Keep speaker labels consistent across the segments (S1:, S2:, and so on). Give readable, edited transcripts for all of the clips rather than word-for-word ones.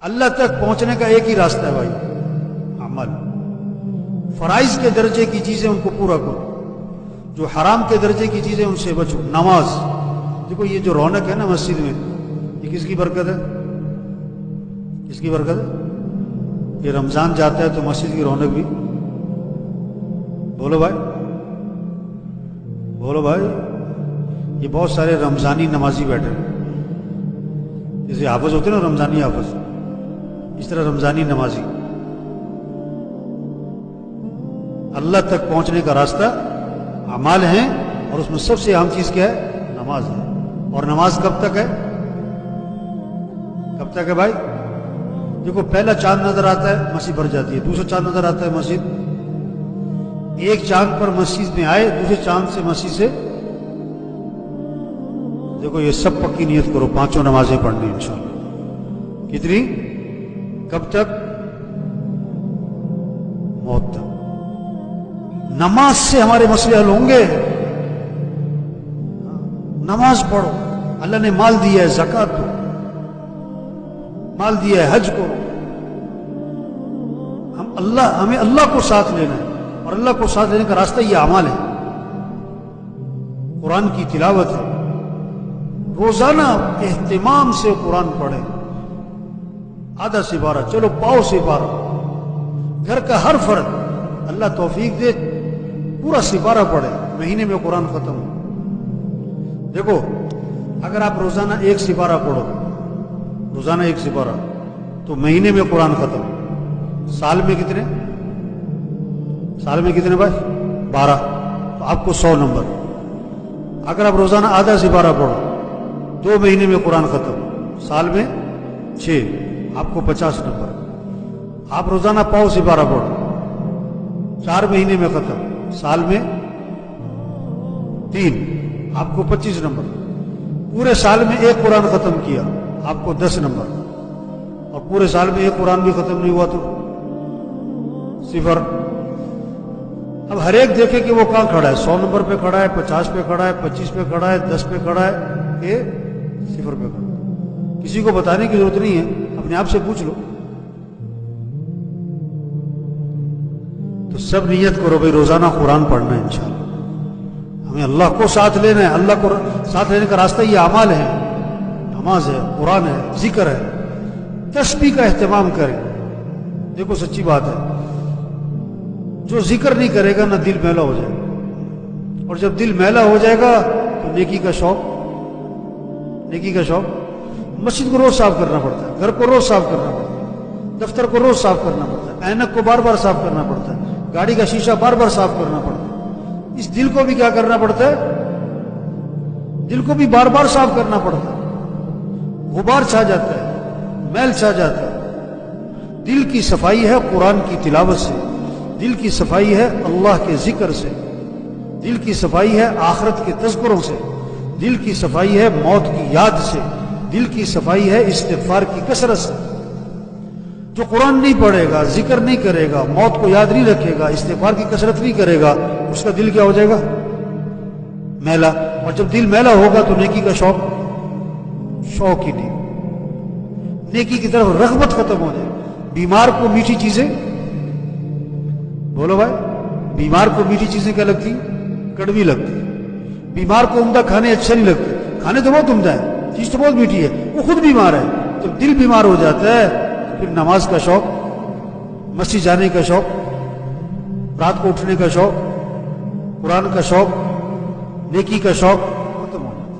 S1: اللہ تک پہنچنے کا ایک ہی راستہ ہے بھائی، عمل۔ فرائض کے درجے کی چیزیں ان کو پورا کرو، جو حرام کے درجے کی چیزیں ان سے بچو۔ نماز دیکھو، یہ جو رونق ہے نا مسجد میں، یہ کس کی برکت ہے؟ کس کی برکت ہے؟ یہ رمضان جاتا ہے تو مسجد کی رونق بھی، بولو بھائی، بولو بھائی، یہ بہت سارے رمضانی نمازی بیٹھے ہیں، جیسے حافظ ہوتے ہیں نا، رمضانی حافظ، اس طرح رمضانی نمازی۔ اللہ تک پہنچنے کا راستہ اعمال ہیں، اور اس میں سب سے اہم چیز کیا ہے؟ نماز ہے۔ اور نماز کب تک ہے؟ کب تک ہے بھائی؟ دیکھو، پہلا چاند نظر آتا ہے مسجد بھر جاتی ہے، دوسرا چاند نظر آتا ہے مسجد، ایک چاند پر مسجد میں آئے، دوسرے چاند سے مسجد سے، دیکھو یہ سب پکی نیت کرو، 5 نمازیں پڑھنی انشاءاللہ۔ کتنی؟ کب تک؟ موت تک۔ نماز سے ہمارے مسئلے حل ہوں گے۔ نماز پڑھو، اللہ نے مال دیا ہے، زکوٰۃ دو، مال دیا ہے، حج کرو۔ ہمیں اللہ کو ساتھ لینا ہے، اور اللہ کو ساتھ لینے کا راستہ یہ اعمال ہے، قرآن کی تلاوت ہے، روزانہ اہتمام سے قرآن پڑھیں، آدھا سپارہ، چلو پاؤ سپارہ، گھر کا ہر فرد اللہ توفیق دے پورا سپارہ پڑھے، مہینے میں قرآن ختم ہو۔ دیکھو، اگر آپ روزانہ 1 سپارہ پڑھو، روزانہ 1 سپارہ، تو مہینے میں قرآن ختم۔ سال میں کتنے؟ سال میں کتنے بھائی؟ 12، تو آپ کو 100 نمبر۔ اگر آپ روزانہ آدھا سپارہ پڑھو، 2 مہینے میں قرآن ختم، سال میں 6، آپ کو 50 نمبر۔ آپ روزانہ پاؤ سپارہ پڑھو، 4 مہینے میں ختم، سال میں 3، آپ کو 25 نمبر۔ پورے سال میں 1 قرآن ختم کیا، آپ کو 10 نمبر، اور پورے سال میں 1 قرآن بھی ختم نہیں ہوا تو 0۔ اب ہر ایک دیکھے کہ وہ کہاں کھڑا ہے، 100 نمبر پہ کھڑا ہے، 50 پہ کھڑا ہے، 25 پہ کھڑا ہے، 10 پہ کھڑا ہے، کہ 0 پہ کھڑا ہے۔ کسی کو بتانے کی ضرورت نہیں ہے، اپنے آپ سے پوچھ لو۔ تو سب نیت کرو بھائی، روزانہ قرآن پڑھنا ہے انشاءاللہ، ہمیں اللہ کو ساتھ لینا ہے۔ اللہ کو ساتھ لینے کا راستہ یہ اعمال ہے، نماز ہے، قرآن ہے، ذکر ہے، تسبیح کا اہتمام کریں۔ دیکھو سچی بات ہے، جو ذکر نہیں کرے گا نا، دل میلا ہو جائے گا، اور جب دل میلا ہو جائے گا تو نیکی کا شوق، نیکی کا شوق۔ مسجد کو روز صاف کرنا پڑتا ہے، گھر کو روز صاف کرنا پڑتا ہے، دفتر کو روز صاف کرنا پڑتا ہے، اینک کو بار بار صاف کرنا پڑتا ہے، گاڑی کا شیشہ بار بار صاف کرنا پڑتا ہے۔ اس دل کو بھی کیا کرنا پڑتا ہے؟ دل کو بھی بار بار صاف کرنا پڑتا ہے۔ غبار چھا جاتا ہے، میل چھا جاتا ہے۔ دل کی صفائی ہے قرآن کی تلاوت سے، دل کی صفائی ہے اللہ کے ذکر سے، دل کی صفائی ہے آخرت کے تذکروں سے، دل کی صفائی ہے موت کی یاد سے، دل کی صفائی ہے استغفار کی کثرت سے۔ جو قرآن نہیں پڑھے گا، ذکر نہیں کرے گا، موت کو یاد نہیں رکھے گا، استغفار کی کثرت نہیں کرے گا، اس کا دل کیا ہو جائے گا؟ میلا۔ اور جب دل میلا ہوگا تو نیکی کا شوق ہی نہیں، نیکی کی طرف رغبت ختم ہو جائے۔ بیمار کو میٹھی چیزیں، بولو بھائی، بیمار کو میٹھی چیزیں کیا لگتی؟ کڑوی لگتی۔ بیمار کو عمدہ کھانے اچھے نہیں لگتے، کھانے تو بہت عمدہ ہے، چیز تو بہت میٹھی ہے، وہ خود بیمار ہے۔ جب دل بیمار ہو جاتا ہے تو پھر نماز کا شوق، مسجد جانے کا شوق، رات کو اٹھنے کا شوق، قرآن کا شوق، نیکی کا شوق ختم ہو جاتا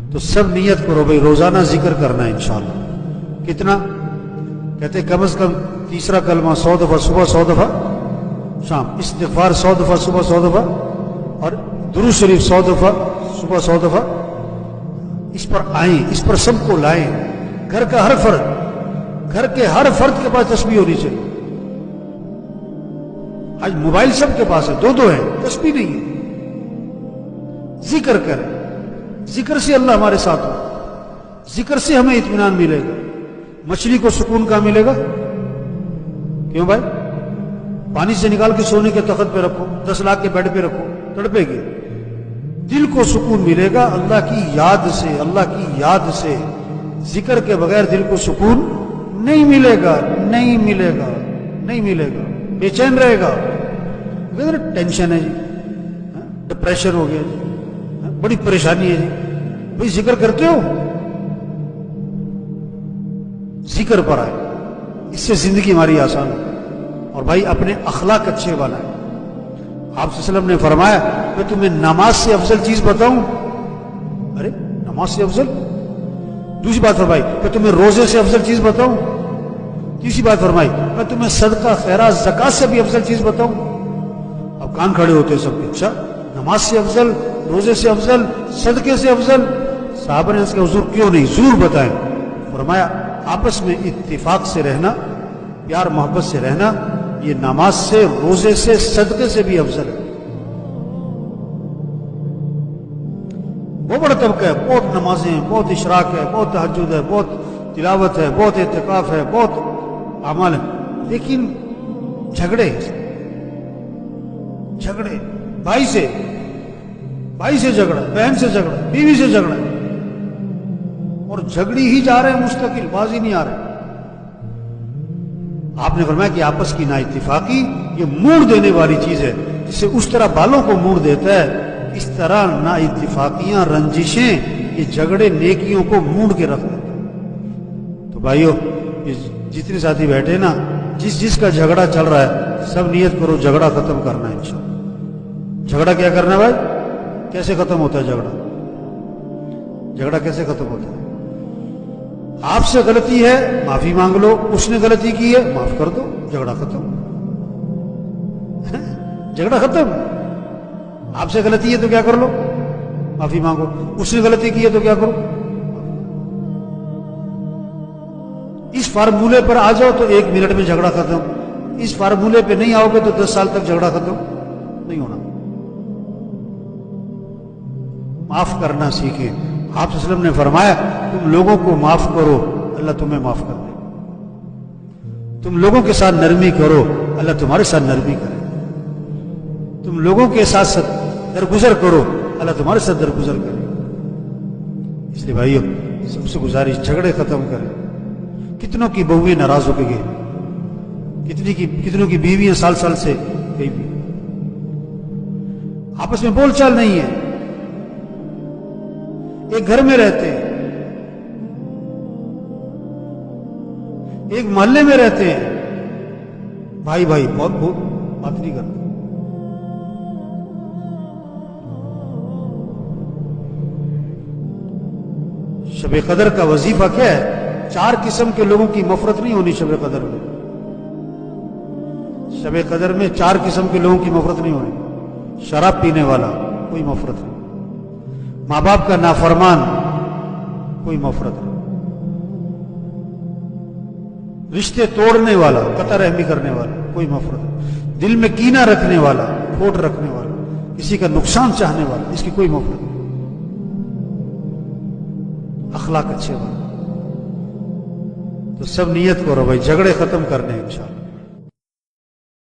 S1: ہے۔ تو سب نیت کرو بھائی، روزانہ ذکر کرنا ہے انشاءاللہ۔ کتنا؟ کہتے کم از کم تیسرا کلمہ 100 دفعہ صبح، 100 دفعہ شام، استغفار 100 دفعہ صبح، 100 دفعہ، اور درود شریف 100 دفعہ صبح، 100 دفعہ۔ اس پر آئیں، اس پر سب کو لائیں۔ گھر کا ہر فرد، گھر کے ہر فرد کے پاس تسبیح ہونی چاہیے۔ آج موبائل سب کے پاس ہے، 2 ہے، تسبیح نہیں ہے۔ ذکر کریں، ذکر سے اللہ ہمارے ساتھ ہو، ذکر سے ہمیں اطمینان ملے گا۔ مچھلی کو سکون کہاں ملے گا؟ کیوں بھائی؟ پانی سے نکال کے سونے کے تخت پہ رکھو، 10 لاکھ کے بیڈ پہ رکھو، تڑپے گی۔ دل کو سکون ملے گا اللہ کی یاد سے، اللہ کی یاد سے۔ ذکر کے بغیر دل کو سکون نہیں ملے گا، نہیں ملے گا، نہیں ملے گا، بے چین رہے گا، ٹینشن ہے جی، ڈپریشن ہو گیا جی، بڑی پریشانی ہے جی، بھائی ذکر کرتے ہو، ذکر پر آئے، اس سے زندگی ہماری آسان ہے۔ اور بھائی اپنے اخلاق اچھے بنائے۔ آپ صلی اللہ علیہ وسلم نے فرمایا میں تمہیں نماز سے افضل چیز بتاؤں؟ ارے نماز سے افضل؟ دوسری بات فرمائی میں تمہیں روزے سے افضل چیز بتاؤں؟ تیسری بات فرمائی میں تمہیں صدقہ خیرات زکات سے بھی افضل چیز بتاؤں؟ اب کان کھڑے ہوتے ہیں سب کے، اچھا نماز سے افضل، روزے سے افضل، صدقے سے افضل؟ صحابہ نے اس کے حضور کیوں نہیں، ضرور بتائیں۔ فرمایا آپس میں اتفاق سے رہنا، پیار محبت سے رہنا، یہ نماز سے، روزے سے، صدقے سے بھی افضل ہے۔ بہت بڑا طبقہ ہے، بہت نمازیں ہیں، بہت اشراق ہے، بہت تہجد ہے، بہت تلاوت ہے، بہت اعتکاف ہے، بہت اعمال ہے، لیکن جھگڑے بھائی سے جھگڑا، بہن سے جھگڑا، بیوی سے جھگڑا، اور جھگڑی ہی جا رہے ہیں مستقل، باز ہی نہیں آ رہے۔ آپ نے فرمایا کہ آپس کی نا اتفاقی یہ موڑ دینے والی چیز ہے، جسے اس طرح بالوں کو موڑ دیتا ہے، اس طرح نا اتفاقیاں، رنجشیں، یہ جھگڑے نیکیوں کو موڑ کے رکھ دیتے ہیں۔ تو بھائیو جتنے ساتھی بیٹھے نا، جس کا جھگڑا چل رہا ہے، سب نیت کرو جھگڑا ختم کرنا ہے انشاءاللہ۔ جھگڑا کیا کرنا ہے بھائی؟ کیسے ختم ہوتا ہے جھگڑا کیسے ختم ہوتا ہے؟ آپ سے غلطی ہے معافی مانگ لو، اس نے غلطی کی ہے معاف کر دو، جھگڑا ختم۔ جھگڑا ختم۔ آپ سے غلطی ہے تو کیا کر لو؟ معافی مانگو۔ اس نے غلطی کی ہے تو کیا کرو؟ اس فارمولے پر آ جاؤ تو 1 منٹ میں جھگڑا ختم۔ اس فارمولے پہ نہیں آؤ گے تو 10 سال تک جھگڑا ختم نہیں ہونا۔ معاف کرنا سیکھیں۔ آپ صلی اللہ علیہ وسلم نے فرمایا تم لوگوں کو معاف کرو، اللہ تمہیں معاف کر دے گا۔ تم لوگوں کے ساتھ نرمی کرو، اللہ تمہارے ساتھ نرمی کرے گا۔ تم لوگوں کے ساتھ درگزر کرو، اللہ تمہارے ساتھ درگزر کرے گا۔ اس لیے بھائیو سب سے گزارش، جھگڑے ختم کریں۔ کتنوں کی بہویں ناراض ہو کے گئے، کتنوں کی بیویاں سال سے گئی بھی، آپس میں بول چال نہیں ہے، ایک گھر میں رہتے ہیں، ایک محلے میں رہتے ہیں، بھائی بہت بات نہیں کرتے۔ شب قدر کا وظیفہ کیا ہے؟ 4 قسم کے لوگوں کی مغفرت نہیں ہونی شب قدر میں۔ شب قدر میں 4 قسم کے لوگوں کی مغفرت نہیں ہونی۔ شراب پینے والا کوئی مغفرت نہیں، ماں باپ کا نافرمان کوئی مغفرت نہیں، رشتے توڑنے والا، قطع رحمی کرنے والا کوئی مغفرت نہیں، دل میں کینہ رکھنے والا، کھوٹ رکھنے والا، کسی کا نقصان چاہنے والا، اس کی کوئی مغفرت نہیں۔ اخلاق اچھے بنا تو سب نیت کرو بھائی جھگڑے ختم کرنے انشاءاللہ۔